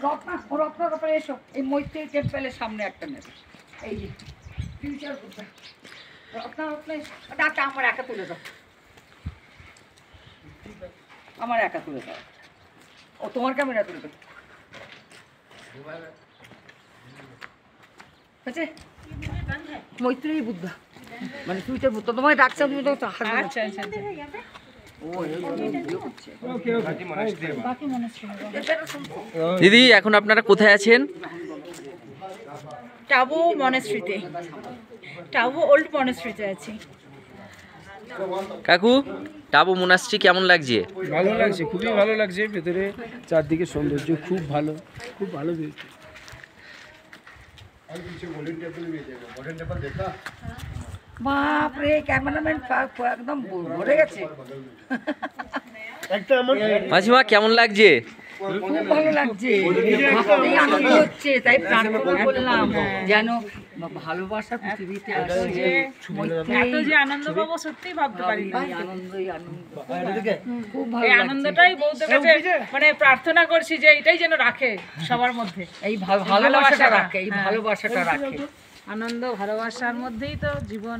রত্নার এসো, এই মৈত্রী টেম্পেলের সামনে একটা নেবে, এই যে ফিউচার বুদ্ধা। রত্না আমার একা তুলে দাও, আমার একা তুলে দাও। ও তোমার ক্যামেরা তুলবে, বুঝছে? মৈত্রী বুদ্ধা মানে ফিউচার বুদ্ধা, তোমায় ডাকছে, তুমি তো দিদি এখন আপনারা কোথায় আছেন? টাবু মনেস্ট্রিতে, টাবু ওল্ড মনেস্ট্রিতে আছি। কাকু টাবু মোনাস্ট্রি কেমন লাগছে? ভালো লাগছে, খুবই ভালো লাগছে। ভেতরে চারদিকে সৌন্দর্য খুব ভালো, খুব ভালো। বাপরে ক্যামেরাম্যান একদম ভরে গেছে। মাসিমা কেমন লাগছে? খুব ভালো লাগছে, আনন্দ হচ্ছে, তাই প্রার্থনা করলাম যেন ভালোবাসা পৃথিবীতে আসে। এত যে আনন্দ পাবো সত্যি ভাবতে পারি না। আনন্দই আনন্দ, খুব ভালো। এই আনন্দটাই বলতে কাছে মানে প্রার্থনা করছি যে এটাই যেন রাখে সবার মধ্যে, এই ভালোবাসাটা রাখে, এই ভালোবাসাটা রাখে। আনন্দ ভালোবাসার মধ্যেই তো জীবন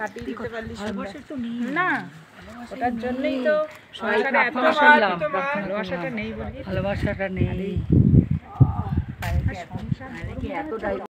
কাটিয়ে দিতে পারলি। না ওটার জন্যই তো সংসারে এত ভালোবাসাটা নেই বলি, ভালোবাসাটা নেই। সংসার এতটাই